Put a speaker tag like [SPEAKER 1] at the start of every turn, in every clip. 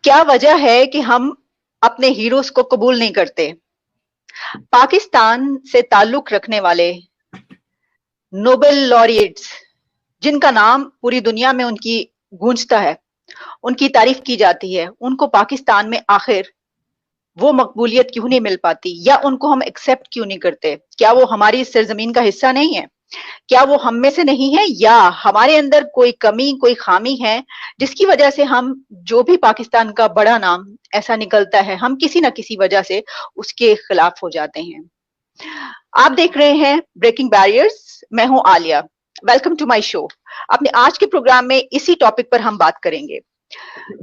[SPEAKER 1] کیا وجہ ہے کہ ہم اپنے ہیروز کو قبول نہیں کرتے؟ پاکستان سے تعلق رکھنے والے نوبل laureates جن کا نام پوری دنیا میں ان کی گونجتا ہے، ان کی تعریف کی جاتی ہے، ان کو پاکستان میں آخر وہ مقبولیت کیوں نہیں مل پاتی، یا ان کو ہم ایکسپٹ کیوں نہیں کرتے؟ کیا وہ ہماری سرزمین کا حصہ نہیں ہے؟ کیا وہ ہم میں سے نہیں ہے، یا ہمارے اندر کوئی کمی، کوئی خامی ہے جس کی وجہ سے ہم جو بھی پاکستان کا بڑا نام ایسا نکلتا ہے، ہم کسی نہ کسی وجہ سے اس کے خلاف ہو جاتے ہیں؟ آپ دیکھ رہے ہیں بریکنگ بیریئرز، میں ہوں عالیہ، ویلکم ٹو مائی شو۔ اپنے آج کے پروگرام میں اسی ٹاپک پر ہم بات کریں گے۔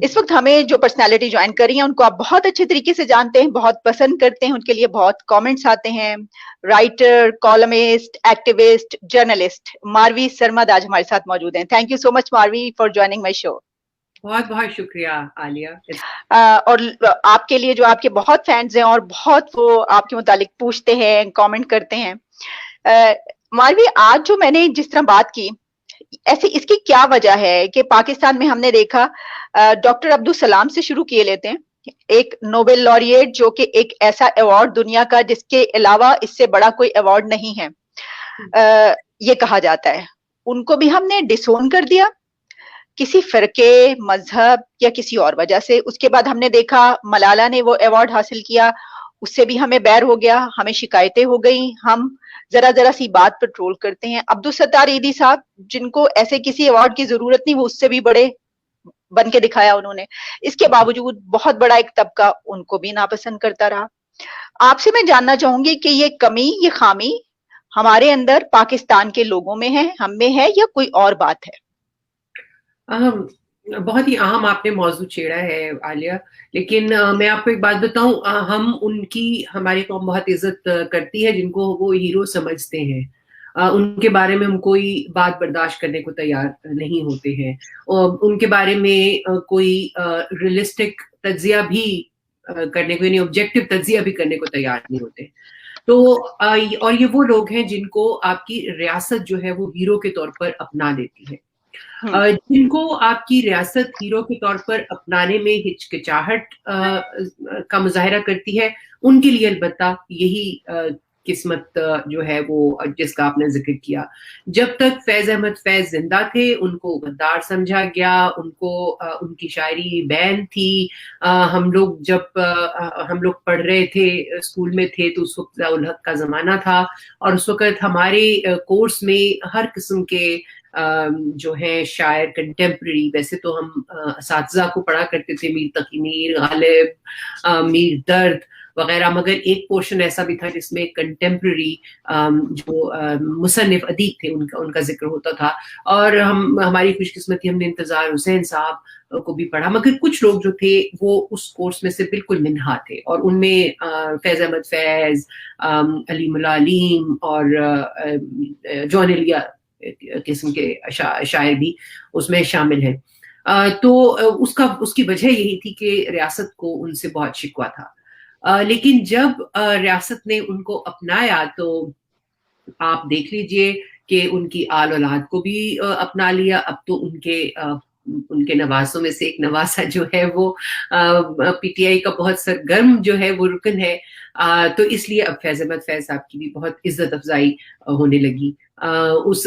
[SPEAKER 1] اس وقت ہمیں جو پرسنالٹی جوائن کر رہی ہیں ان کو آپ بہت اچھے طریقے سے جانتے ہیں، بہت پسند کرتے ہیں، ان کے لیے بہت کامنٹس آتے ہیں۔ Writer, columnist, activist, journalist Marvi Sirmed آج ہمارے ساتھ موجود ہیں۔ Thank you so much Marvi for joining my show.
[SPEAKER 2] بہت بہت شکریہ عالیہ۔
[SPEAKER 1] اور آپ کے لیے جو آپ کے بہت فینس ہیں اور بہت وہ آپ کے متعلق پوچھتے ہیں، کامنٹ کرتے ہیں۔ ماروی، آج جو میں نے جس طرح بات کی، ایسے اس کی کیا وجہ ہے کہ پاکستان میں ہم نے دیکھا ڈاکٹر عبدالسلام سے شروع کیے لیتے ہیں، ایک نوبل laureate جو کہ ایک ایسا ایوارڈ دنیا کا جس کے علاوہ اس سے بڑا کوئی ایوارڈ نہیں ہے، یہ کہا جاتا ہے، ان کو بھی ہم نے ڈسون کر دیا کسی فرقے، مذہب یا کسی اور وجہ سے۔ اس کے بعد ہم نے دیکھا ملالہ نے وہ ایوارڈ حاصل کیا، اس سے بھی ہمیں بیر ہو گیا، ہمیں شکایتیں ہو گئیں، ہم ذرا ذرا سی بات پر ٹرول کرتے ہیں۔ عبدالستار ایدھی صاحب، جن کو ایسے کسی ایوارڈ کی ضرورت نہیں، وہ اس سے بھی بڑے بن کے دکھایا انہوں نے، اس کے باوجود بہت بڑا ایک طبقہ ان کو بھی ناپسند کرتا رہا۔ آپ سے میں جاننا چاہوں گی کہ یہ کمی، یہ خامی ہمارے اندر پاکستان کے لوگوں میں ہے، ہم میں ہے، یا کوئی اور بات ہے؟
[SPEAKER 2] بہت ہی اہم آپ نے موضوع چھیڑا ہے عالیہ، لیکن میں آپ کو ایک بات بتاؤں، ہم ان کی، ہماری قوم بہت عزت کرتی ہے جن کو وہ ہیرو سمجھتے ہیں، ان کے بارے میں ہم کوئی بات برداشت کرنے کو تیار نہیں ہوتے ہیں، اور ان کے بارے میں کوئی ریئلسٹک تجزیہ بھی کرنے کو، یعنی آبجیکٹو تجزیہ بھی کرنے کو تیار نہیں ہوتے۔ تو اور یہ وہ لوگ ہیں جن کو آپ کی ریاست جو ہے وہ ہیرو کے طور پر اپنا لیتی ہے، جن کو آپ کی ریاست ہیرو کے طور پر اپنانے میں ہچکچاہٹ کا مظاہرہ کرتی ہے، ان کے لیے البتہ یہی قسمت جو ہے وہ جس کا آپ نے ذکر کیا۔ جب تک فیض احمد فیض زندہ تھے ان کو غدار سمجھا گیا، ان کو ان کی شاعری بین تھی۔ ہم لوگ جب ہم لوگ پڑھ رہے تھے، اسکول میں تھے، تو اس وقت ضیاء الحق کا زمانہ تھا، اور اس وقت ہمارے کورس میں ہر قسم کے جو ہیں شاعر کنٹمپرری، ویسے تو ہم اساتذہ کو پڑھا کرتے تھے، میر تقی میر، غالب، میر درد وغیرہ، مگر ایک پورشن ایسا بھی تھا جس میں کنٹمپرری جو مصنف ادیب تھے ان کا ذکر ہوتا تھا، اور ہماری خوش قسمتی ہم نے انتظار حسین صاحب کو بھی پڑھا، مگر کچھ لوگ جو تھے وہ اس کورس میں سے بالکل منہا تھے، اور ان میں فیض احمد فیض، علیم اللہ علیم اور جون ایلیا قسم کے شاعر بھی اس میں شامل ہیں۔ تو اس کی وجہ یہی تھی کہ ریاست کو ان سے بہت شکوہ تھا، لیکن جب ریاست نے ان کو اپنایا تو آپ دیکھ لیجئے کہ ان کی آل اولاد کو بھی اپنا لیا۔ اب تو ان کے نواسوں میں سے ایک نواسہ جو ہے وہ پی ٹی آئی کا بہت سرگرم جو ہے وہ رکن ہے، تو اس لیے اب فیض احمد فیض صاحب کی بھی بہت عزت افزائی ہونے لگی۔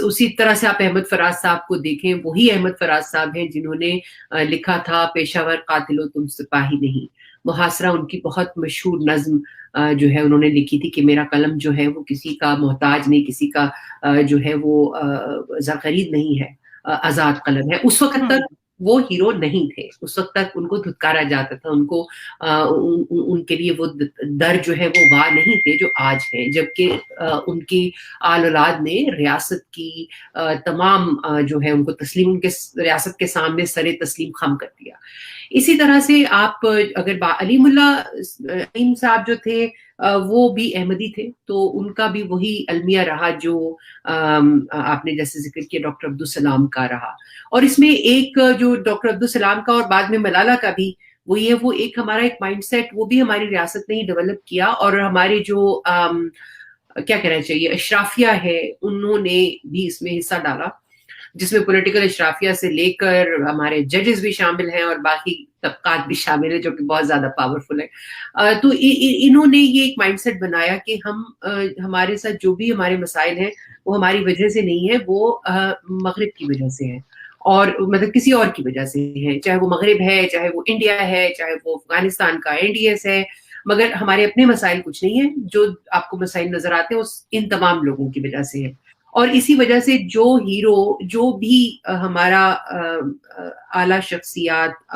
[SPEAKER 2] اسی طرح سے آپ احمد فراز صاحب کو دیکھیں، وہی احمد فراز صاحب ہیں جنہوں نے لکھا تھا پیشہ ور قاتلو تم سپاہی نہیں، محاصرہ ان کی بہت مشہور نظم جو ہے انہوں نے لکھی تھی کہ میرا قلم جو ہے وہ کسی کا محتاج نہیں، کسی کا جو ہے وہ زرخرید نہیں ہے، آزاد قلم ہے۔ اس وقت تک وہ ہیرو نہیں تھے، اس وقت تک ان کو دھتکارا جاتا تھا، ان کو ان کے لیے وہ در جو ہے وہ واہ نہیں تھے جو آج ہے، جبکہ ان کی آل اولاد نے ریاست کی تمام جو ہے ان کو تسلیم، ان کے ریاست کے سامنے سر تسلیم خم کر دیا۔ اسی طرح سے آپ اگر علیم اللہ علیم صاحب جو تھے وہ بھی احمدی تھے، تو ان کا بھی وہی المیہ رہا جو آپ نے جیسے ذکر کیا ڈاکٹر عبدالسلام کا رہا، اور اس میں ایک جو ڈاکٹر عبدالسلام کا اور بعد میں ملالہ کا بھی وہ یہ وہ ایک ہمارا ایک مائنڈ سیٹ وہ بھی ہماری ریاست نے ہی ڈیولپ کیا، اور ہمارے جو کیا کہنا چاہیے اشرافیہ ہے انہوں نے بھی اس میں حصہ ڈالا، جس میں پولیٹیکل اشرافیہ سے لے کر ہمارے ججز بھی شامل ہیں اور باقی طبقات بھی شامل ہے جو کہ بہت زیادہ پاورفل ہے. تو انہوں نے یہ ایک مائنڈ سیٹ بنایا کہ ہمارے ساتھ جو بھی ہمارے مسائل ہیں وہ ہماری وجہ سے نہیں ہے, وہ مغرب کی وجہ سے ہے, اور مطلب کسی اور کی وجہ سے ہے, چاہے وہ مغرب ہے, چاہے وہ انڈیا ہے, چاہے وہ افغانستان کا NDS ہے, مگر ہمارے اپنے مسائل کچھ نہیں ہیں. جو آپ کو مسائل نظر آتے ہیں ان تمام لوگوں کی وجہ سے ہے. اور اسی وجہ سے جو ہیرو, جو بھی ہمارا اعلیٰ شخصیات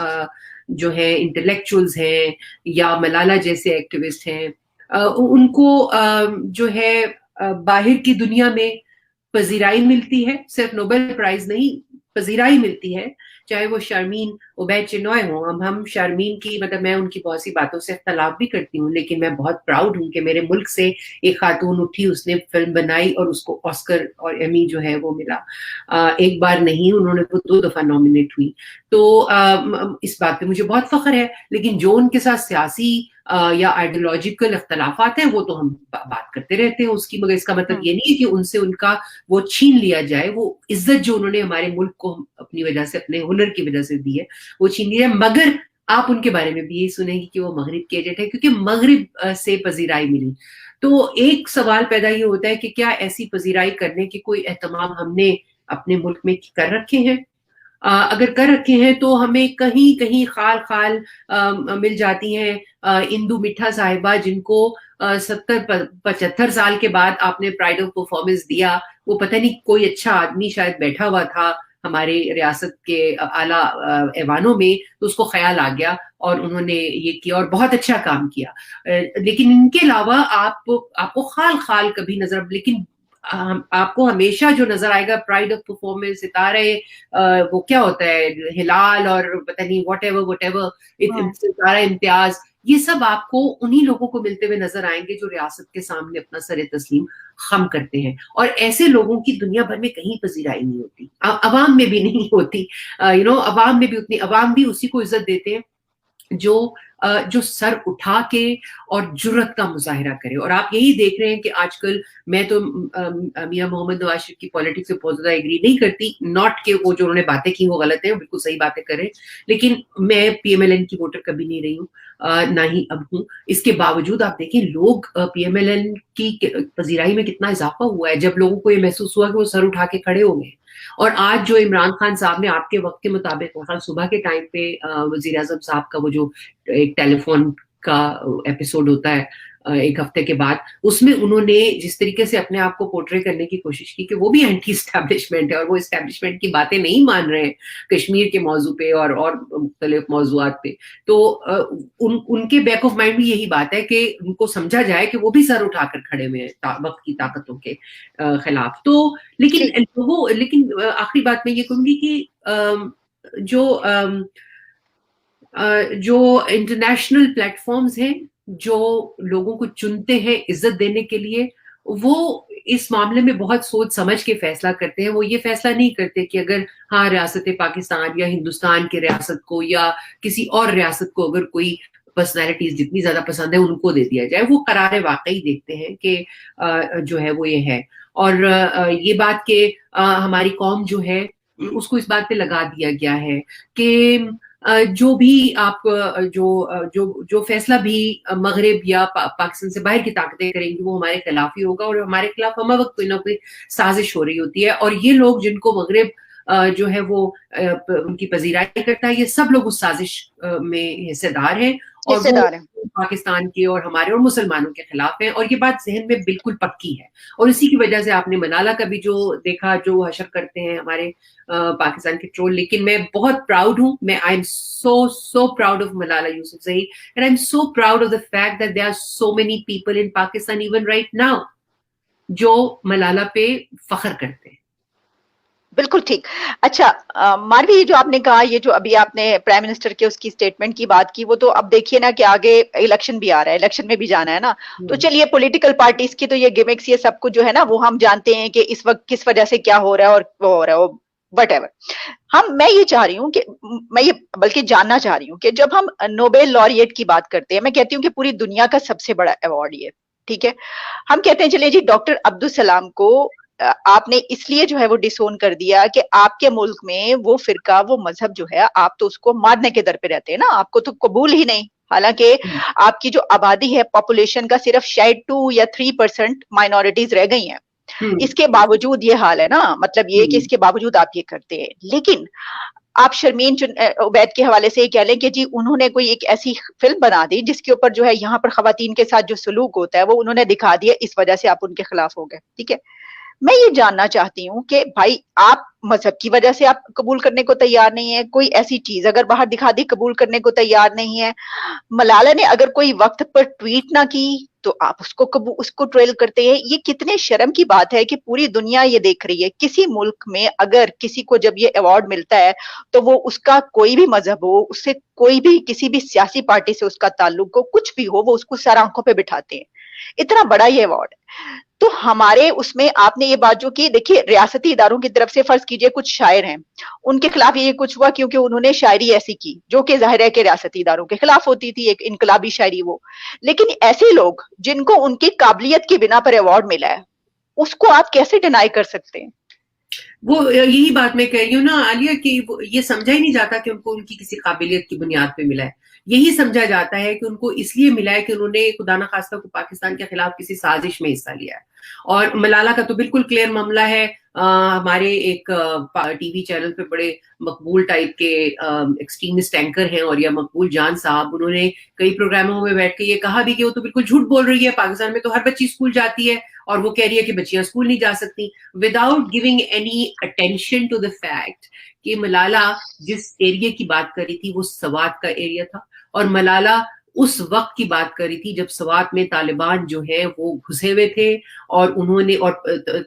[SPEAKER 2] جو ہے انٹلیکچوئلز ہیں یا ملالہ جیسے ایکٹیوسٹ ہیں, ان کو جو ہے باہر کی دنیا میں پذیرائی ملتی ہے, صرف نوبل پرائز نہیں, پذیرائی ملتی ہے. چاہے وہ شرمین عبید چنوائے ہوں, ہم شرمین کی مطلب میں ان کی بہت سی باتوں سے اختلاف بھی کرتی ہوں, لیکن میں بہت پراؤڈ ہوں کہ میرے ملک سے ایک خاتون اٹھی, اس نے فلم بنائی اور اس کو آسکر اور ایمی جو ہے وہ ملا. ایک بار نہیں, انہوں نے وہ 2 دفعہ نامنیٹ ہوئی. تو اس بات پہ مجھے بہت فخر ہے. لیکن جو ان کے ساتھ سیاسی یا آئیڈیولوجیکل اختلافات ہیں وہ تو ہم بات کرتے رہتے ہیں اس کی, مگر اس کا مطلب یہ نہیں ہے کہ ان سے ان کا وہ چھین لیا جائے. وہ عزت جو انہوں نے ہمارے ملک کو اپنی وجہ سے, اپنے ہنر کی وجہ سے دی ہے, وہ چھین لیا. مگر آپ ان کے بارے میں بھی یہی سنیں گی کہ وہ مغرب کے ایجنٹ ہے, کیونکہ مغرب سے پذیرائی ملی. تو ایک سوال پیدا یہ ہوتا ہے کہ کیا ایسی پذیرائی کرنے کے کوئی اہتمام ہم نے اپنے ملک میں کر رکھے ہیں؟ اگر کر رکھے ہیں تو ہمیں کہیں کہیں خال خال مل جاتی ہیں. اندو مٹھا صاحبہ, جن کو 70-75 سال کے بعد آپ نے پرائڈ آف پرفارمنس دیا, وہ پتہ نہیں کوئی اچھا آدمی شاید بیٹھا ہوا تھا ہمارے ریاست کے اعلیٰ ایوانوں میں, تو اس کو خیال آ گیا اور انہوں نے یہ کیا اور بہت اچھا کام کیا. لیکن ان کے علاوہ آپ کو خال خال کبھی نظر, لیکن آپ کو ہمیشہ جو نظر آئے گا پرائڈ آف پرفارمنس, ستارے, وہ کیا ہوتا ہے, ہلال اور پتہ نہیں واٹ ایور ستارہ امتیاز, یہ سب آپ کو انہی لوگوں کو ملتے ہوئے نظر آئیں گے جو ریاست کے سامنے اپنا سر تسلیم خم کرتے ہیں. اور ایسے لوگوں کی دنیا بھر میں کہیں پذیرائی نہیں ہوتی, عوام میں بھی نہیں ہوتی. عوام میں بھی عوام بھی اسی کو عزت دیتے ہیں جو سر اٹھا کے اور جرت کا مظاہرہ کرے. اور آپ یہی دیکھ رہے ہیں کہ آج کل, میں تو میاں محمد نواز شریف کی پالیٹکس سے بہت زیادہ ایگری نہیں کرتی, ناٹ کہ وہ جو انہوں نے باتیں کی وہ غلط ہیں, بالکل صحیح باتیں کریں, لیکن میں PMLN کی ووٹر کبھی نہیں رہی ہوں, نہ ہی اب ہوں. اس کے باوجود آپ دیکھیں لوگ PMLN کی پذیرائی میں کتنا اضافہ ہوا ہے, جب لوگوں کو یہ محسوس ہوا کہ وہ سر اٹھا کے کھڑے ہو گئے. اور آج جو عمران خان صاحب نے آپ کے وقت کے مطابق صبح کے ٹائم پہ وزیر اعظم صاحب کا وہ جو ایک ٹیلی فون کا ایپیسوڈ ہوتا ہے ایک ہفتے کے بعد, اس میں انہوں نے جس طریقے سے اپنے آپ کو پورٹری کرنے کی کوشش کی کہ وہ بھی اینٹی اسٹیبلشمنٹ ہے اور وہ اسٹیبلشمنٹ کی باتیں نہیں مان رہے ہیں کشمیر کے موضوع پہ اور مختلف موضوعات پہ. تو ان کے بیک آف مائنڈ بھی یہی بات ہے کہ ان کو سمجھا جائے کہ وہ بھی سر اٹھا کر کھڑے ہوئے ہیں وقت کی طاقتوں کے خلاف. تو لیکن آخری بات میں یہ کہوں گی کہ جو انٹرنیشنل پلیٹ فارمز ہیں جو لوگوں کو چنتے ہیں عزت دینے کے لیے, وہ اس معاملے میں بہت سوچ سمجھ کے فیصلہ کرتے ہیں. وہ یہ فیصلہ نہیں کرتے کہ اگر ریاست پاکستان یا ہندوستان کی ریاست کو یا کسی اور ریاست کو اگر کوئی پرسنالٹیز جتنی زیادہ پسند ہے ان کو دے دیا جائے. وہ قرار واقعی دیکھتے ہیں کہ جو ہے وہ یہ ہے. اور یہ بات کہ ہماری قوم جو ہے اس کو اس بات پہ لگا دیا گیا ہے کہ جو بھی آپ جو فیصلہ بھی مغرب یا پاکستان سے باہر کی طاقتیں کریں گی وہ ہمارے خلاف ہی ہوگا, اور ہمارے خلاف ہم وقت کوئی نہ کوئی سازش ہو رہی ہوتی ہے. اور یہ لوگ جن کو مغرب جو ہے وہ ان کی پذیرائی کرتا ہے, یہ سب لوگ اس سازش میں حصے دار ہیں اور وہ پاکستان کے اور ہمارے اور مسلمانوں کے خلاف ہیں. اور یہ بات ذہن میں بالکل پکی ہے. اور اسی کی وجہ سے آپ نے ملالہ کا بھی جو دیکھا, جو حشر کرتے ہیں ہمارے پاکستان کے ٹرول. لیکن میں بہت پراؤڈ ہوں, میں I am so proud of Malala Yousafzai, and I'm so proud of the fact that there are so many people in Pakistan even right now جو ملالہ پہ فخر کرتے ہیں.
[SPEAKER 1] بالکل ٹھیک. اچھا ماروی, یہ جو آپ نے کہا, یہ جو ابھی آپ نے پرائم منسٹر کے اس کی سٹیٹمنٹ کی بات کی, وہ تو اب دیکھیے نا کہ آگے الیکشن بھی آ رہا ہے, الیکشن میں بھی جانا ہے نا. تو چلیے پولیٹیکل پارٹیز کی تو یہ گیمکس یہ سب کچھ جو ہے نا وہ ہم جانتے ہیں کہ اس وقت کس وجہ سے کیا ہو رہا ہے اور وہ ہو رہا ہے, وٹ ایور. میں یہ چاہ رہی ہوں کہ میں یہ بلکہ جاننا چاہ رہی ہوں کہ جب ہم نوبل لوریٹ کی بات کرتے ہیں, میں کہتی ہوں کہ پوری دنیا کا سب سے بڑا ایوارڈ یہ, ٹھیک ہے, ہم کہتے ہیں چلے جی ڈاکٹر عبدالسلام کو आपने इसलिए जो है वो डिसोन कर दिया कि आपके मुल्क में वो फिरका, वो मजहब जो है, आप तो उसको मारने के दर पे रहते हैं ना, आपको तो कबूल ही नहीं। हालांकि आपकी जो आबादी है पॉपुलेशन का सिर्फ शायद 2 या 3% माइनॉरिटीज रह गई हैं, इसके बावजूद ये हाल है ना, मतलब ये कि इसके बावजूद आप ये करते हैं। लेकिन आप शर्मीन उबैद के हवाले से ये कह लें कि जी उन्होंने कोई एक ऐसी फिल्म बना दी जिसके ऊपर जो है यहाँ पर खवातीन के साथ जो सलूक होता है वो उन्होंने दिखा दिया, इस वजह से आप उनके खिलाफ हो गए। ठीक है, मैं ये जानना चाहती हूँ कि भाई आप मजहब की वजह से आप कबूल करने को तैयार नहीं है, कोई ऐसी चीज अगर बाहर दिखा दी कबूल करने को तैयार नहीं है। मलाला ने अगर कोई वक्त पर ट्वीट ना की तो आप उसको ट्रेल करते हैं। ये कितने शर्म की बात है कि पूरी दुनिया ये देख रही है, किसी मुल्क में अगर किसी को जब ये अवार्ड मिलता है तो वो उसका कोई भी मजहब हो, उससे कोई भी किसी भी सियासी पार्टी से उसका ताल्लुक हो, कुछ भी हो, वो उसको सर आंखों पे बिठाते हैं। इतना बड़ा ये अवार्ड है। तो हमारे उसमें आपने ये बात जो की, देखिए रियासती इदारों की तरफ से फर्ज कीजिए कुछ शायर हैं, उनके खिलाफ ये कुछ हुआ क्योंकि उन्होंने शायरी ऐसी की जो कि जाहिर है कि रियासती इदारों के खिलाफ होती थी, एक इनकलाबी शायरी वो। लेकिन ऐसे लोग जिनको उनकी काबिलियत की बिना पर अवार्ड मिला है, उसको आप कैसे डिनाई कर सकते हैं?
[SPEAKER 2] वो यही बात मैं कह रही हूँ ना आलिया, कि ये समझा ही नहीं जाता कि उनको उनकी किसी काबिलियत की बुनियाद पे मिला है। यही समझा जाता है कि उनको इसलिए मिला है कि उन्होंने खुदा न खास्ता को पाकिस्तान के खिलाफ किसी साजिश में हिस्सा लिया है। और मलाला का तो बिल्कुल क्लियर मामला है। हमारे एक टीवी चैनल पे बड़े मकबूल टाइप के एक्सट्रीमिस्ट एंकर हैं और या मकबूल जान साहब, उन्होंने कई प्रोग्रामों में बैठ के ये कहा भी कि वो तो बिल्कुल झूठ बोल रही है, पाकिस्तान में तो हर बच्ची स्कूल जाती है और वो कह रही है कि बच्चियां स्कूल नहीं जा सकती, without giving any attention to the fact कि मलाला जिस एरिया की बात कर रही थी वो सवात का एरिया था। और मलाला उस वक्त की बात करी थी जब सवात में तालिबान जो है वो घुसे हुए थे, और उन्होंने और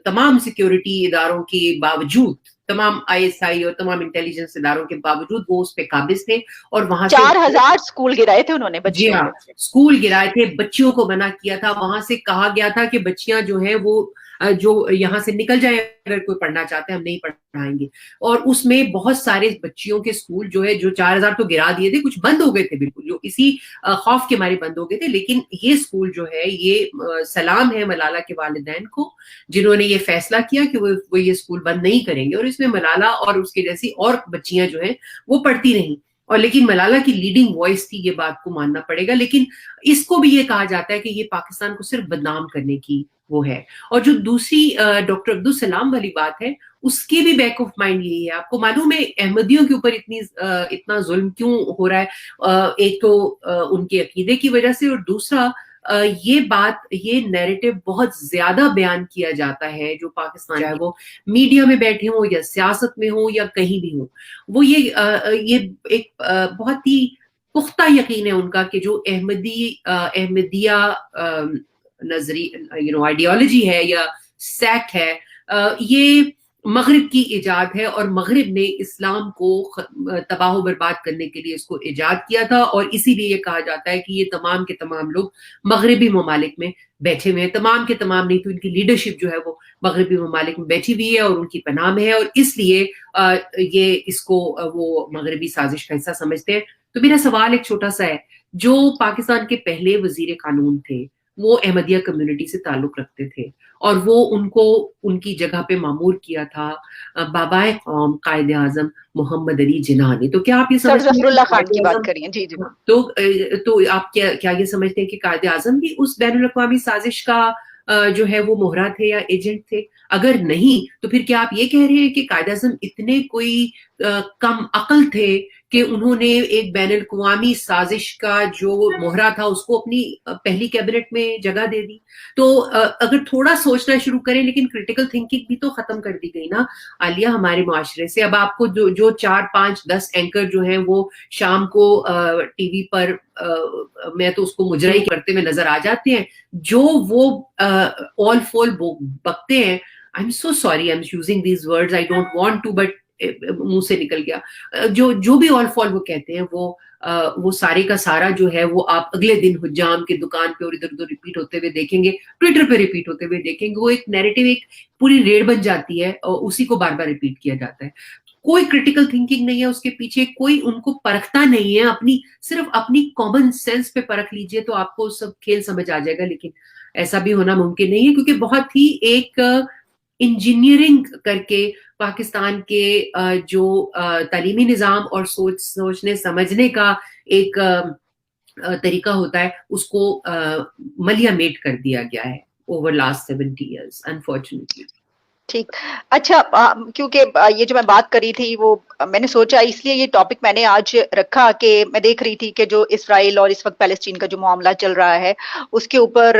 [SPEAKER 2] तमाम सिक्योरिटी इदारों के बावजूद, तमाम आईएसआई और तमाम इंटेलिजेंस इदारों के बावजूद वो उस पे काबिज थे। और वहां से
[SPEAKER 1] 4000 स्कूल गिराए थे उन्होंने
[SPEAKER 2] जी
[SPEAKER 1] बच्चियों
[SPEAKER 2] हाँ, स्कूल गिराए थे, बच्चियों को मना किया था। वहां से कहा गया था कि बच्चियां जो है वो जो यहाँ से निकल जाए, अगर कोई पढ़ना चाहते हैं हम नहीं पढ़ाएंगे। और उसमें बहुत सारे बच्चियों के स्कूल जो है, जो 4000 तो गिरा दिए थे, कुछ बंद हो गए थे बिल्कुल, जो इसी खौफ के मारे बंद हो गए थे। लेकिन ये स्कूल जो है ये सलाम है मलाला के वालिदैन को, जिन्होंने ये फैसला किया कि वो ये स्कूल बंद नहीं करेंगे। और इसमें मलाला और उसके जैसी और बच्चियां जो है वो पढ़ती रहीं। और लेकिन मलाला की लीडिंग वॉइस थी, ये बात को मानना पड़ेगा। लेकिन इसको भी ये कहा जाता है कि ये पाकिस्तान को सिर्फ बदनाम करने की वो है। और जो दूसरी डॉक्टर अब्दुल सलाम वाली बात है, उसके भी बैक ऑफ माइंड यही है। आपको मालूम है अहमदियों के ऊपर इतना जुल्म क्यों हो रहा है? एक तो उनके अकीदे की वजह से, और दूसरा ये नैरेटिव बहुत ज्यादा बयान किया जाता है, जो पाकिस्तान चाहे वो मीडिया में बैठे हो या सियासत में हो या कहीं भी हो, वो ये एक बहुत ही पुख्ता यकीन है उनका कि जो अहमदिया नजरी आइडियोलॉजी है या सेक्ट है, ये मगरिब की इजाद है। और मगरिब ने इस्लाम को तबाह बर्बाद करने के लिए इसको इजाद किया था। और इसीलिए ये कहा जाता है कि ये तमाम के तमाम लोग मगरिबी ममालिक में बैठे हुए हैं। तमाम के तमाम नहीं तो इनकी लीडरशिप जो है वो मगरिबी ममालिक में बैठी हुई है और उनकी पनाह में है, और इसलिए ये इसको वो मगरिबी साजिश का हिस्सा समझते हैं। तो मेरा सवाल एक छोटा सा है, जो पाकिस्तान के पहले वजीर कानून थे वो अहमदिया कम्युनिटी से ताल्लुक रखते थे, और वो उनको उनकी जगह पे मामूर किया था बाबाए कौम कायद आजम मोहम्मद अली जिन्ना ने। तो क्या आप ये समझते हैं
[SPEAKER 1] जफरुल्लाह खान की बात करिए? जी जी।
[SPEAKER 2] तो आप क्या ये समझते हैं कि कायद आजम भी उस बैनुल अक़वामी साजिश का जो है वो मोहरा थे या एजेंट थे? अगर नहीं तो फिर क्या आप ये कह रहे हैं कि कायद आजम इतने कोई कम अकल थे कि उन्होंने एक बैनुल अक़वामी साजिश का जो मोहरा था उसको अपनी पहली कैबिनेट में जगह दे दी? तो अगर थोड़ा सोचना शुरू करें, लेकिन क्रिटिकल थिंकिंग भी तो खत्म कर दी गई ना आलिया हमारे मुआशरे से। अब आपको जो 4, 5, 10 एंकर जो हैं वो शाम को टीवी पर मैं तो उसको मुजराई करते हुए नजर आ जाते हैं, जो वो ऑल फोल बकते हैं। I am so sorry, I am using these words, I don't want to, but मुंह से निकल गया। जो भी ऑल फॉल वो कहते हैं, वो सारे का सारा जो है वो आप अगले दिन हुज्जाम के दुकान पे और इधर उधर रिपीट होते हुए देखेंगे, ट्विटर पे रिपीट होते हुए देखेंगे। वो एक नैरेटिव, एक पूरी रेड बन जाती है और उसी को बार बार रिपीट किया जाता है। कोई क्रिटिकल थिंकिंग नहीं है उसके पीछे, कोई उनको परखता नहीं है। सिर्फ अपनी कॉमन सेंस पे परख लीजिए तो आपको सब खेल समझ आ जाएगा। लेकिन ऐसा भी होना मुमकिन नहीं है, क्योंकि बहुत ही एक इंजीनियरिंग करके पाकिस्तान के जो तालीमी निज़ाम और सोचने समझने का एक तरीका होता है, उसको मलियामेट कर दिया गया है ओवर लास्ट 70 years, अनफॉर्चुनेटली।
[SPEAKER 1] ठीक। अच्छा, क्योंकि ये जो मैं बात करी थी वो मैंने सोचा, इसलिए ये टॉपिक मैंने आज रखा कि मैं देख रही थी कि जो इसराइल और इस वक्त पैलेस्टीन का जो मामला चल रहा है उसके ऊपर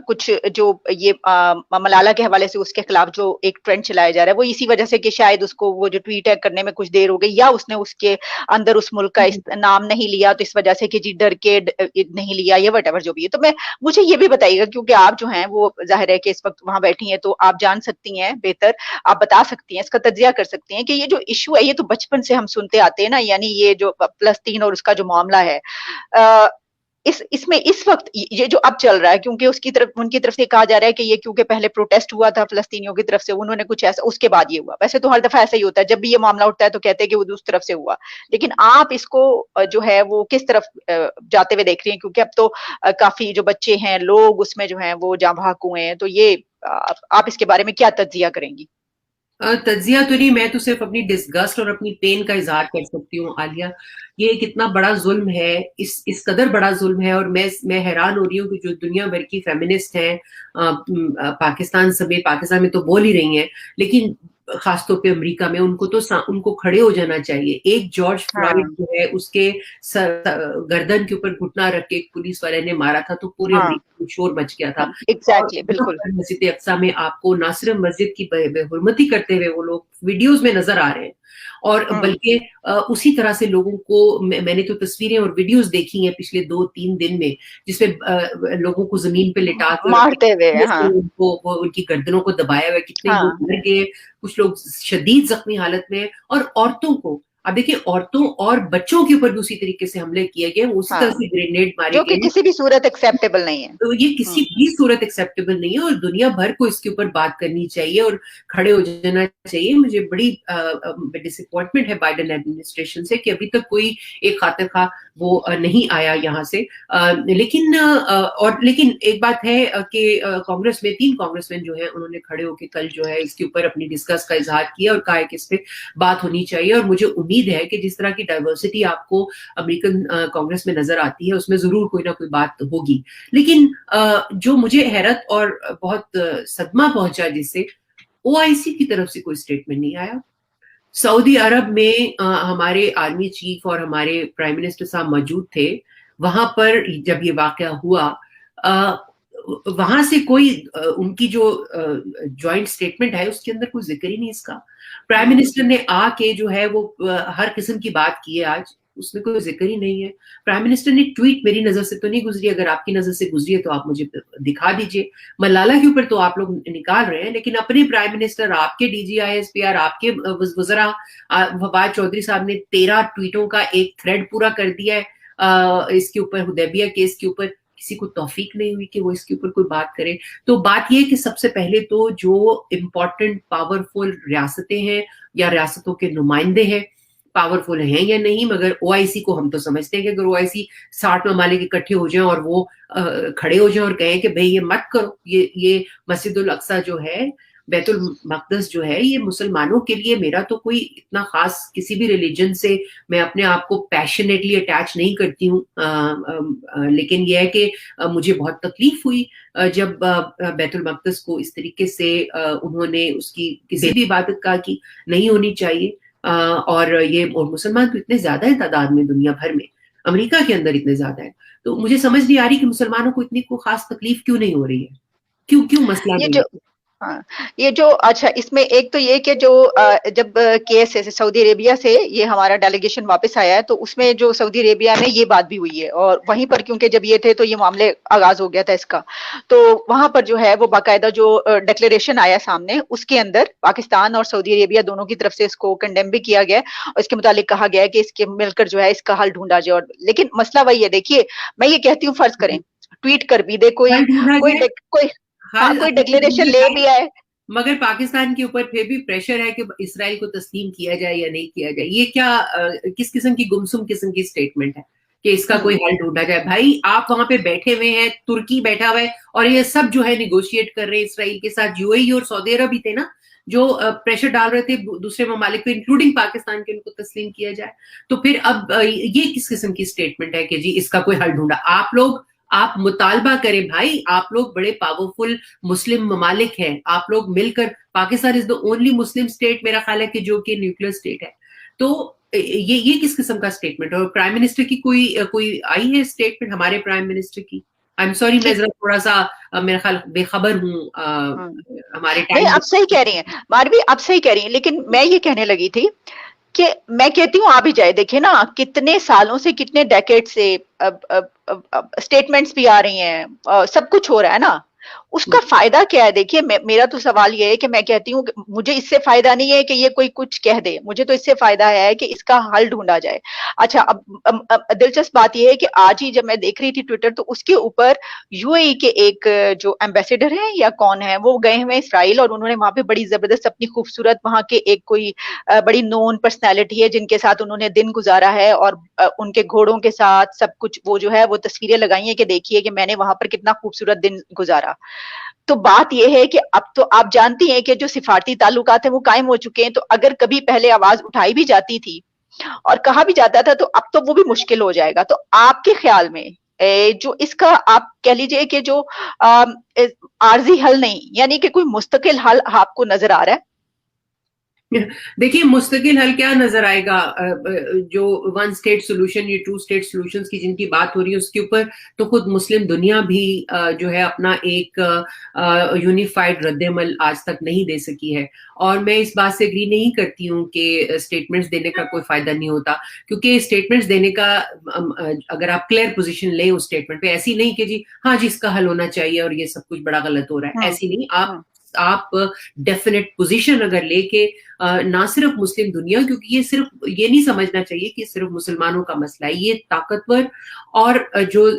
[SPEAKER 1] कुछ जो ये मलाला के हवाले से उसके खिलाफ जो एक ट्रेंड चलाया जा रहा है वो इसी वजह से कि शायद उसको वो जो ट्वीट करने में कुछ देर हो गई, या उसने उसके अंदर उस मुल्क का नाम नहीं लिया, तो इस वजह से कि जी डर के नहीं लिया, या वट जो भी है। तो मुझे ये भी बताइएगा, क्योंकि आप जो हैं वो जाहिर है कि इस वक्त वहां बैठी हैं, तो आप जान सकती हैं बेहतर, आप बता सकती हैं, इसका तज्जिया कर सकती हैं कि ये जो इशू है ये तो बचपन से हम सुनते आते हैं ना, यानी ये जो फलस्तीन और उसका जो मामला है, इसमें इस वक्त ये जो अब चल रहा है, क्योंकि उनकी तरफ से कहा जा रहा है कि ये क्योंकि पहले प्रोटेस्ट हुआ था फलस्तीनियों की तरफ से, उन्होंने कुछ ऐसा, उसके बाद ये हुआ। वैसे तो हर दफा ऐसा ही होता है, जब भी ये मामला उठता है तो कहते हैं कि वो उस तरफ से हुआ, लेकिन आप इसको जो है वो किस तरफ जाते हुए देख रही हैं? क्योंकि अब तो काफी जो बच्चे हैं, लोग उसमें जो हैं वो जाँ बहक हुए हैं, तो ये आप इसके बारे में क्या तज्जिया करेंगी?
[SPEAKER 2] तज्जिया तो नहीं, मैं तो सिर्फ अपनी डिस्गस्ट और अपनी पेन का इजहार कर सकती हूँ आलिया। ये कितना बड़ा जुल्म है, इस कदर बड़ा जुल्म है, और मैं हैरान हो रही हूँ कि जो दुनिया भर की फेमिनिस्ट हैं, पाकिस्तान समेत, पाकिस्तान में तो बोल ही रही हैं, लेकिन खासतौर पे अमेरिका में, उनको खड़े हो जाना चाहिए। एक जॉर्ज फ्लॉयड जो है, उसके गर्दन के ऊपर घुटना रख के एक पुलिस वाले ने मारा था, तो पूरे अमेरिका में शोर मच गया था।
[SPEAKER 1] एग्जैक्टली, बिल्कुल।
[SPEAKER 2] मस्जिद अक्सा में आपको ना सिर्फ मस्जिद की बेहुरमती करते हुए वो लोग वीडियोस में नजर आ रहे हैं, और बल्कि उसी तरह से लोगों को, मैंने तो तस्वीरें और वीडियोस देखी हैं पिछले 2-3 दिन में, जिसमें लोगों को जमीन पे लिटा कर
[SPEAKER 1] मारते हुए,
[SPEAKER 2] वो उनकी गर्दनों को दबाया हुआ, कितने लोग मर गए, कुछ लोग शदीद जख्मी हालत में, और औरतों को, अब देखिए, औरतों और बच्चों के ऊपर भी उसी तरीके से हमले किए गए, उसी तरह से ग्रेनेड मारे गए,
[SPEAKER 1] जो कि किसी भी सूरत एक्सेप्टेबल नहीं है।
[SPEAKER 2] तो ये किसी भी सूरत एक्सेप्टेबल नहीं है, और दुनिया भर को इसके ऊपर बात करनी चाहिए और खड़े हो जाना चाहिए। मुझे बड़ी डिसअपॉइंटमेंट है बाइडेन एडमिनिस्ट्रेशन से कि अभी तक कोई एक खातिर खा वो नहीं आया यहाँ से, लेकिन एक बात है कि कांग्रेस में 3 कांग्रेसमैन जो है, उन्होंने खड़े होकर कल जो है इसके ऊपर अपनी डिस्कस का इजहार किया और कहा कि इस पे बात होनी चाहिए, और मुझे उम्मीद है कि जिस तरह की डाइवर्सिटी आपको अमेरिकन कांग्रेस में नजर आती है, उसमें जरूर कोई ना कोई बात होगी। लेकिन जो मुझे हैरत और बहुत सदमा पहुंचा, जिससे ओआईसी की तरफ से कोई स्टेटमेंट नहीं आया। सऊदी अरब में हमारे आर्मी चीफ और हमारे प्राइम मिनिस्टर साहब मौजूद थे, वहां पर जब ये वाकया हुआ, वहां से कोई उनकी जो जॉइंट स्टेटमेंट है उसके अंदर कोई जिक्र ही नहीं इसका। प्राइम मिनिस्टर ने आके जो है वो हर किस्म की बात की है, आज उसमें कोई जिक्र ही नहीं है। प्राइम मिनिस्टर ने ट्वीट, मेरी नजर से तो नहीं गुजरी, अगर आपकी नजर से गुजरी है तो आप मुझे दिखा दीजिए। मलाला के ऊपर तो आप लोग निकाल रहे हैं, लेकिन अपने प्राइम मिनिस्टर, आपके DGISPR, आपके वज़रा फवाद चौधरी साहब ने 13 ट्वीटों का एक थ्रेड पूरा कर दिया है इसके ऊपर, हुदैबिया केस के ऊपर। किसी को तौफीक नहीं हुई कि वो इसके ऊपर कोई बात करे। तो बात ये है कि सबसे पहले तो जो इम्पोर्टेंट पावरफुल रियासतें हैं या रियासतों के नुमाइंदे हैं, पावरफुल हैं या नहीं, मगर ओआईसी को हम तो समझते हैं कि अगर ओआईसी 60 ममालिक इकट्ठे हो जाएं और वो खड़े हो जाएं और कहें कि भाई ये मत करो, ये मस्जिदुल अक्सा जो है, बैतुल मक़दस जो है, ये मुसलमानों के लिए, मेरा तो कोई इतना खास किसी भी रिलीजन से मैं अपने आप को पैशनेटली अटैच नहीं करती हूँ, लेकिन यह है कि मुझे बहुत तकलीफ हुई जब बैतुल मक़दस को इस तरीके से उन्होंने उसकी किसी भी इबादत का की नहीं होनी चाहिए। और मुसलमान तो इतने ज्यादा है तादाद में दुनिया भर में, अमेरिका के अंदर इतने ज्यादा है, तो मुझे समझ नहीं आ रही कि मुसलमानों को इतनी को खास तकलीफ क्यों नहीं हो रही है, क्यों मसला नहीं है।
[SPEAKER 1] हाँ, ये जो, अच्छा, इसमें एक तो ये कि जो जब केस है सऊदी अरेबिया से ये हमारा डेलीगेशन वापस आया है, तो उसमें जो सऊदी अरेबिया में ये बात भी हुई है, और वहीं पर क्योंकि जब ये थे तो ये मामले आगाज हो गया था इसका, तो वहां पर जो है वो बाकायदा जो डिक्लेरेशन आया सामने, उसके अंदर पाकिस्तान और सऊदी अरेबिया दोनों की तरफ से इसको कंडेम भी किया गया, और इसके मुतालिक कहा गया है कि इसके मिलकर जो है इसका हल ढूंढा जाए। और लेकिन मसला वही है, देखिए मैं ये कहती हूँ, फर्ज करें ट्वीट कर भी दे कोई डिक्लेरेशन ले भी आए,
[SPEAKER 2] मगर पाकिस्तान के ऊपर फिर भी प्रेशर है कि इसराइल को तस्लीम किया जाए या नहीं किया जाए। ये क्या किस किस्म की गुमसुम किस्म की स्टेटमेंट है کہ اس کا کوئی حل ڈھونڈا جائے. بھائی آپ وہاں پہ بیٹھے ہوئے ہیں, ترکی بیٹھا ہوا ہے, اور یہ سب جو ہے نیگوشیٹ کر رہے ہیں اسرائیل کے ساتھ. یو اے ای اور سعودی عرب بھی تھے نا جو پریشر ڈال رہے تھے دوسرے ممالک پہ, انکلوڈنگ پاکستان کے, ان کو تسلیم کیا جائے. تو پھر اب یہ کس قسم کی اسٹیٹمنٹ ہے کہ جی اس کا کوئی حل ڈھونڈا؟ آپ مطالبہ کریں بھائی, آپ لوگ بڑے پاورفل مسلم ممالک ہیں, آپ لوگ مل کر, پاکستان از دا اونلی مسلم اسٹیٹ میرا خیال ہے کہ جو کہ نیوکلیر اسٹیٹ ہے. تو یہ کس قسم کا اسٹیٹمنٹ ہے؟ اور پرائم منسٹر کی کوئی آئی ہے اسٹیٹمنٹ ہمارے پرائم منسٹر کی؟ آئی ایم سوری, میں ذرا تھوڑا سا میرا خیال بے خبر ہوں ہمارے ٹائم.
[SPEAKER 1] نہیں, آپ صحیح کہہ رہی ہیں ماروی, آپ صحیح کہہ رہی ہیں, لیکن میں یہ کہنے لگی تھی کہ میں کہتی ہوں آ بھی جائے. دیکھیں نا کتنے سالوں سے, کتنے ڈیکیڈ سے اسٹیٹمنٹس بھی آ رہی ہیں, سب کچھ ہو رہا ہے نا, اس کا فائدہ کیا ہے؟ دیکھیے میرا تو سوال یہ ہے کہ میں کہتی ہوں مجھے اس سے فائدہ نہیں ہے کہ یہ کوئی کچھ کہہ دے, مجھے تو اس سے فائدہ ہے کہ اس کا حل ڈھونڈا جائے. اچھا, اب دلچسپ بات یہ ہے کہ آج ہی جب میں دیکھ رہی تھی ٹویٹر, تو اس کے اوپر یو اے ای کے ایک جو ایمبیسیڈر ہیں یا کون ہے, وہ گئے ہوئے اسرائیل, اور انہوں نے وہاں پہ بڑی زبردست اپنی خوبصورت وہاں کے ایک کوئی بڑی نون پرسنالٹی ہے جن کے ساتھ انہوں نے دن گزارا ہے, اور ان کے گھوڑوں کے ساتھ سب کچھ وہ جو ہے وہ تصویریں لگائی ہیں کہ دیکھیے کہ میں نے وہاں پر کتنا خوبصورت دن گزارا. تو بات یہ ہے کہ اب تو آپ جانتی ہیں کہ جو سفارتی تعلقات ہیں وہ قائم ہو چکے ہیں, تو اگر کبھی پہلے آواز اٹھائی بھی جاتی تھی اور کہا بھی جاتا تھا, تو اب تو وہ بھی مشکل ہو جائے گا. تو آپ کے خیال میں جو اس کا آپ کہہ لیجئے کہ جو عارضی حل نہیں, یعنی کہ کوئی مستقل حل آپ کو نظر آ رہا ہے؟
[SPEAKER 2] دیکھیے مستقل حل کیا نظر آئے گا؟ جو ون اسٹیٹ سولوشن یا ٹو اسٹیٹ سولوشن کی جن کی بات ہو رہی ہے اس کے اوپر تو خود مسلم دنیا بھی جو ہے اپنا ایک یونیفائڈ رد عمل آج تک نہیں دے سکی ہے. اور میں اس بات سے اگری نہیں کرتی ہوں کہ اسٹیٹمنٹس دینے کا کوئی فائدہ نہیں ہوتا, کیونکہ اسٹیٹمنٹس دینے کا اگر آپ کلیئر پوزیشن لیں اس اسٹیٹمنٹ پہ, ایسی نہیں کہ جی ہاں جی اس کا حل ہونا چاہیے اور یہ سب کچھ بڑا غلط ہو رہا ہے, ایسی نہیں. آپ ڈیفینیٹ پوزیشن اگر لے کے نہ صرف مسلم دنیا, کیونکہ یہ نہیں سمجھنا چاہیے کہ صرف مسلمانوں کا مسئلہ ہے, یہ طاقتور اور جو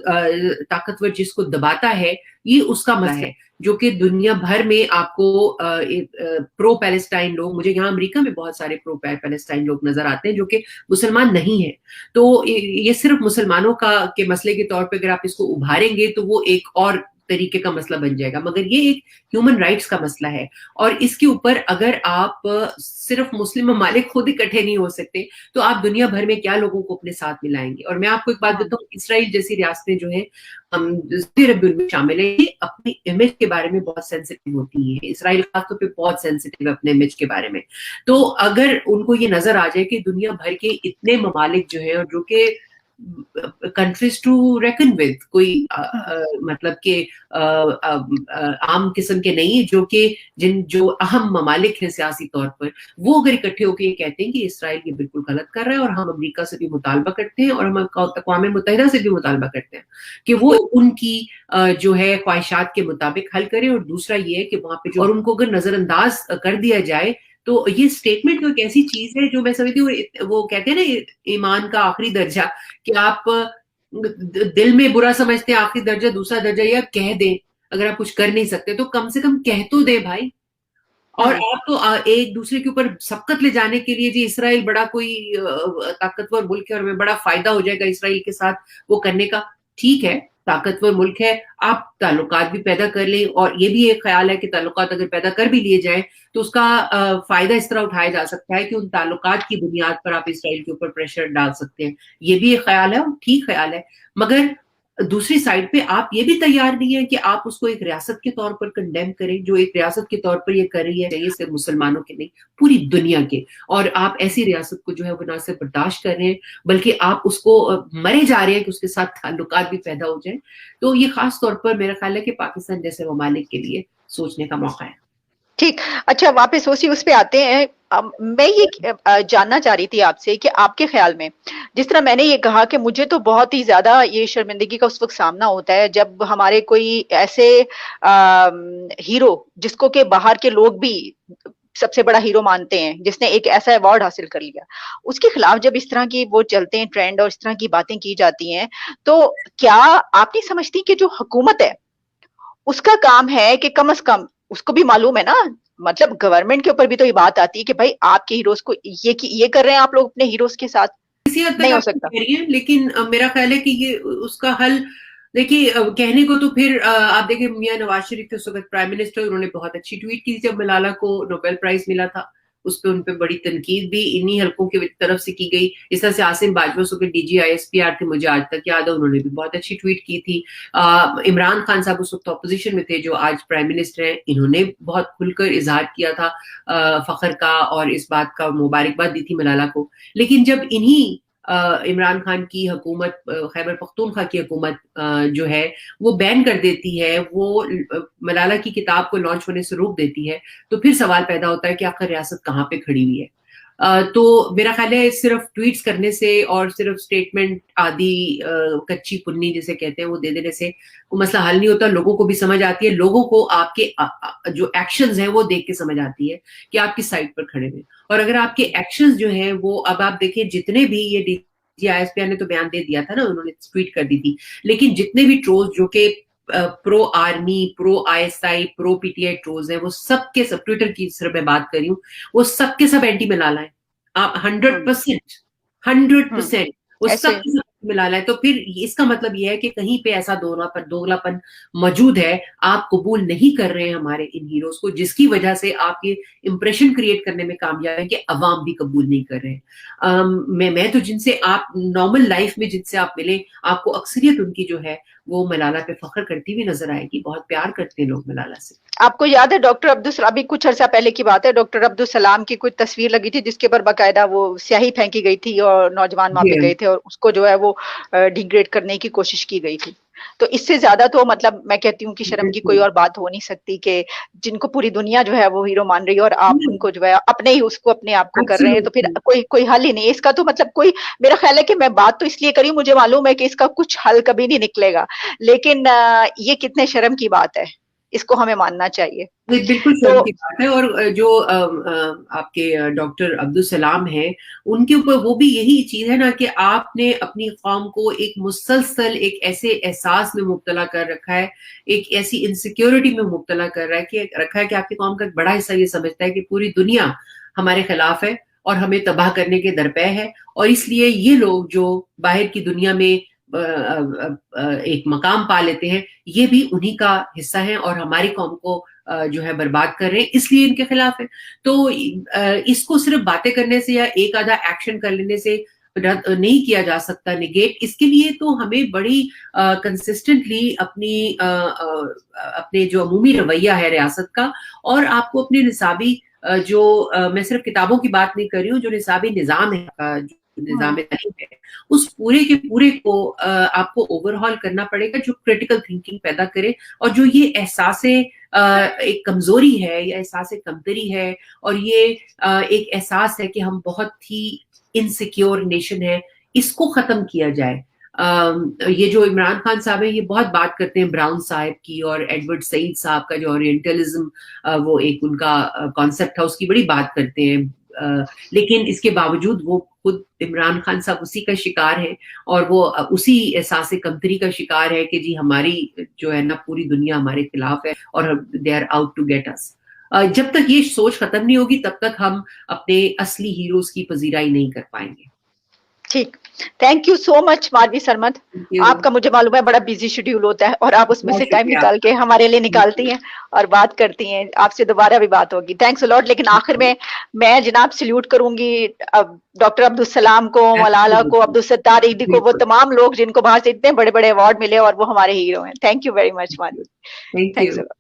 [SPEAKER 2] طاقتور جس کو دباتا ہے یہ اس کا مسئلہ ہے, جو کہ دنیا بھر میں آپ کو پرو پیلسٹائن لوگ, مجھے یہاں امریکہ میں بہت سارے پرو پیلسٹائن لوگ نظر آتے ہیں جو کہ مسلمان نہیں ہیں. تو یہ صرف مسلمانوں کے مسئلے کے طور پہ اگر آپ اس کو ابھاریں گے تو وہ ایک اور طریقے کا مسئلہ بن جائے گا, مگر یہ ایک ہیومن رائٹس کا مسئلہ ہے. اور اس کے اوپر اگر آپ صرف مسلم ممالک خود اکٹھے نہیں ہو سکتے تو آپ دنیا بھر میں کیا لوگوں کو اپنے ساتھ ملائیں گے؟ اور میں آپ کو ایک بات بتاؤں, اسرائیل جیسی ریاستیں جو ہیں عرب میں شامل ہیں, یہ اپنی امیج کے بارے میں بہت سینسیٹیو ہوتی ہیں. اسرائیل خاص طور پہ بہت سینسیٹیو ہے اپنے امیج کے بارے میں. تو اگر ان کو یہ نظر آ جائے کہ دنیا بھر کے اتنے ممالک جو ہیں اور جو کہ کنٹریز ٹو ریکن ود, کوئی مطلب کہ عام قسم کے نہیں, جو کہ جو اہم ممالک ہیں سیاسی طور پر, وہ اگر اکٹھے ہو کے یہ کہتے ہیں کہ اسرائیل یہ بالکل غلط کر رہا ہے اور ہم امریکہ سے بھی مطالبہ کرتے ہیں اور ہم اقوام متحدہ سے بھی مطالبہ کرتے ہیں کہ وہ ان کی جو ہے خواہشات کے مطابق حل کرے. اور دوسرا یہ ہے کہ وہاں پہ اور ان کو اگر نظر انداز کر دیا جائے تو یہ اسٹیٹمنٹ ایک ایسی چیز ہے جو میں سمجھتی ہوں, وہ کہتے ہیں نا ایمان کا آخری درجہ, کہ آپ دل میں برا سمجھتے ہیں آخری درجہ, دوسرا درجہ یہ کہہ دیں, اگر آپ کچھ کر نہیں سکتے تو کم سے کم کہہ تو دے بھائی. اور آپ تو ایک دوسرے کے اوپر سبقت لے جانے کے لیے جی اسرائیل بڑا کوئی طاقتور ملک ہے اور ہمیں بڑا فائدہ ہو جائے گا اسرائیل کے ساتھ وہ کرنے کا, ٹھیک ہے طاقتور ملک ہے, آپ تعلقات بھی پیدا کر لیں. اور یہ بھی ایک خیال ہے کہ تعلقات اگر پیدا کر بھی لیے جائیں تو اس کا فائدہ اس طرح اٹھایا جا سکتا ہے کہ ان تعلقات کی بنیاد پر آپ اسرائیل کے اوپر پریشر ڈال سکتے ہیں. یہ بھی ایک خیال ہے, ٹھیک خیال ہے, مگر دوسری سائڈ پہ آپ یہ بھی تیار نہیں ہے کہ آپ اس کو ایک ریاست کے طور پر کنڈیم کریں, جو ایک ریاست کے طور پر یہ کر رہی ہے, یہ صرف مسلمانوں کے نہیں پوری دنیا کے. اور آپ ایسی ریاست کو جو ہے وہ نہ صرف برداشت کر رہے ہیں بلکہ آپ اس کو مرے جا رہے ہیں کہ اس کے ساتھ تعلقات بھی پیدا ہو جائیں. تو یہ خاص طور پر میرا خیال ہے کہ پاکستان جیسے ممالک کے لیے سوچنے کا موقع ہے.
[SPEAKER 1] ٹھیک, اچھا واپس اس پہ آتے ہیں. میں یہ جاننا چاہ رہی تھی آپ سے کہ آپ کے خیال میں, جس طرح میں نے یہ کہا کہ مجھے تو بہت ہی زیادہ یہ شرمندگی کا اس وقت سامنا ہوتا ہے جب ہمارے کوئی ایسے ہیرو جس کو کہ باہر کے لوگ بھی سب سے بڑا ہیرو مانتے ہیں, جس نے ایک ایسا ایوارڈ حاصل کر لیا, اس کے خلاف جب اس طرح کی وہ چلتے ہیں ٹرینڈ اور اس طرح کی باتیں کی جاتی ہیں, تو کیا آپ نہیں سمجھتی کہ جو حکومت ہے اس کا کام ہے کہ کم از کم اس کو بھی معلوم ہے نا, مطلب گورنمنٹ کے اوپر بھی تو یہ بات آتی ہے کہ بھائی آپ کے ہیروز کو یہ کر رہے ہیں آپ لوگ اپنے ہیروز کے ساتھ.
[SPEAKER 2] किसी हद
[SPEAKER 1] नहीं
[SPEAKER 2] तक
[SPEAKER 1] हो
[SPEAKER 2] आप
[SPEAKER 1] सकता।
[SPEAKER 2] कह रही हैं, लेकिन मेरा ख्याल है कि ये उसका हल, देखिए कहने को तो फिर आप देखिए मियां नवाज शरीफ थे उस वक्त प्राइम मिनिस्टर, उन्होंने बहुत अच्छी ट्वीट की जब मलाला को नोबेल प्राइज मिला था, उस पर उन पे बड़ी तनकीद भी इन्हीं हलकों की तरफ से की गई। इस तरह से आसिम बाजवा के DGISPR थे, मुझे आज तक याद है, उन्होंने भी बहुत अच्छी ट्वीट की थी। इमरान खान साहब उस वक्त अपोजिशन में थे, जो आज प्राइम मिनिस्टर हैं, इन्होंने बहुत खुलकर इजहार किया था फखर का और इस बात का मुबारकबाद दी थी मलाला को। लेकिन जब इन्हीं इमरान खान की हुकूमत, खैबर पख्तूनख्वा की हुकूमत जो है वो बैन कर देती है, वो मलाला की किताब को लॉन्च होने से रोक देती है, तो फिर सवाल पैदा होता है कि आखिर रियासत कहाँ पे खड़ी हुई है। तो मेरा ख्याल है सिर्फ ट्वीट्स करने से और सिर्फ स्टेटमेंट आदि कच्ची पुन्नी जिसे कहते हैं वो दे देने से वो मसला हल नहीं होता। लोगों को भी समझ आती है, लोगों को आपके जो एक्शंस हैं वो देख के समझ आती है कि आप किस साइड पर खड़े हैं। और अगर आपके एक्शंस जो हैं वो, अब आप देखिए जितने भी ये DGISPR ने तो बयान दे दिया था ना, उन्होंने ट्वीट कर दी थी, लेकिन जितने भी ट्रोल्स जो कि pro army, pro ISI, pro PTI trolls हैं, वो सब के सब, ट्विटर की सिर्फ मैं बात कर रही हूँ, वो सब के सब एंटी मलाला है। 100% वो सब के सब मलाला है। तो फिर इसका मतलब ये है कि कहीं पे ऐसा दोगलापन मौजूद है, आप कबूल नहीं कर रहे हैं हमारे इन हीरोज को, जिसकी वजह से आप ये इंप्रेशन क्रिएट करने में कामयाब है कि अवाम भी कबूल नहीं कर रहे हैं। मैं तो जिनसे आप नॉर्मल लाइफ में जिनसे आप मिले, आपको अक्सरियत उनकी जो है वो मलाला पे फख्र करती हुई नजर आएगी, बहुत प्यार करते हैं लोग मलाला से।
[SPEAKER 1] आपको याद है डॉक्टर अब्दुल, अभी कुछ अर्सा पहले की बात है, डॉक्टर अब्दुल सलाम की कोई तस्वीर लगी थी जिसके ऊपर बाकायदा वो स्याही फेंकी गई थी और नौजवान वहां पे गए थे और उसको जो है वो डिग्रेड करने की कोशिश की गई थी। तो इससे ज्यादा तो मतलब मैं कहती हूँ कि शर्म की कोई और बात हो नहीं सकती कि जिनको पूरी दुनिया जो है वो हीरो मान रही है और आप उनको जो है अपने ही उसको अपने आप को कर रहे हैं, तो फिर कोई हल ही नहीं इसका। तो मतलब कोई, मेरा ख्याल है कि मैं बात तो इसलिए करी, मुझे मालूम है कि इसका कुछ हल कभी नहीं निकलेगा, लेकिन ये कितने शर्म की बात है, इसको हमें मानना चाहिए।
[SPEAKER 2] बिल्कुल शर्म की बात है। और जो आपके डॉक्टर अब्दुल सलाम हैं, उनके ऊपर वो भी यही चीज है ना कि आपने अपनी कौम को एक मुसलसल एक ऐसे एहसास में मुब्तला कर रखा है, एक ऐसी इनसिक्योरिटी में मुब्तला कर रखा है कि आपकी कौम का एक बड़ा हिस्सा ये समझता है कि पूरी दुनिया हमारे खिलाफ है और हमें तबाह करने के दरपे है, और इसलिए ये लोग जो बाहर की दुनिया में एक मकाम पा लेते हैं, ये भी उन्हीं का हिस्सा है और हमारी कौम को जो है बर्बाद कर रहे हैं, इसलिए इनके खिलाफ है। तो इसको सिर्फ बातें करने से या एक आधा एक्शन कर लेने से नहीं किया जा सकता निगेट। इसके लिए तो हमें बड़ी कंसिस्टेंटली अपने जो अमूमी रवैया है रियासत का, और आपको अपने निसाबी जो मैं सिर्फ किताबों की बात नहीं कर रही हूँ, जो निसाबी निजाम है, जो निजाम तालीम है, उस पूरे के पूरे को आपको ओवरहॉल करना पड़ेगा, जो क्रिटिकल थिंकिंग पैदा करे और जो ये एहसास एक कमजोरी है या एहसास कमतरी है और ये एक एहसास है कि हम बहुत ही इनसिक्योर नेशन है, इसको खत्म किया जाए। ये जो इमरान खान साहब है, ये बहुत बात करते हैं ब्राउन साहब की और एडवर्ड सईद साहब का जो ओरिएंटलिज्म वो एक उनका कॉन्सेप्ट है, उसकी बड़ी बात करते हैं, लेकिन इसके बावजूद वो खुद इमरान खान साहब उसी का शिकार है और वो उसी एहसास कमतरी का शिकार है कि जी हमारी जो है ना पूरी दुनिया हमारे खिलाफ है और they are out to get us. जब तक ये सोच खत्म नहीं होगी तब तक हम अपने असली हीरोज की पजीराई नहीं कर पाएंगे।
[SPEAKER 1] ठीक, thank you so much Madhavi Sarmad. आपका मुझे मालूम है बड़ा बिजी शेड्यूल होता है और आप उसमें से टाइम निकाल के हमारे लिए निकालती हैं और बात करती हैं। आपसे दोबारा भी बात होगी, थैंक्स अ लॉट। लेकिन आखिर में मैं जनाब सल्यूट करूंगी डॉक्टर अब्दुल सलाम को, मलाला को, अब्दुल सत्तार ईदी को, वो तमाम लोग जिनको बाहर से इतने बड़े बड़े अवार्ड मिले और वो हमारे हीरो हैं। Thank you very much Madhavi, thanks a lot.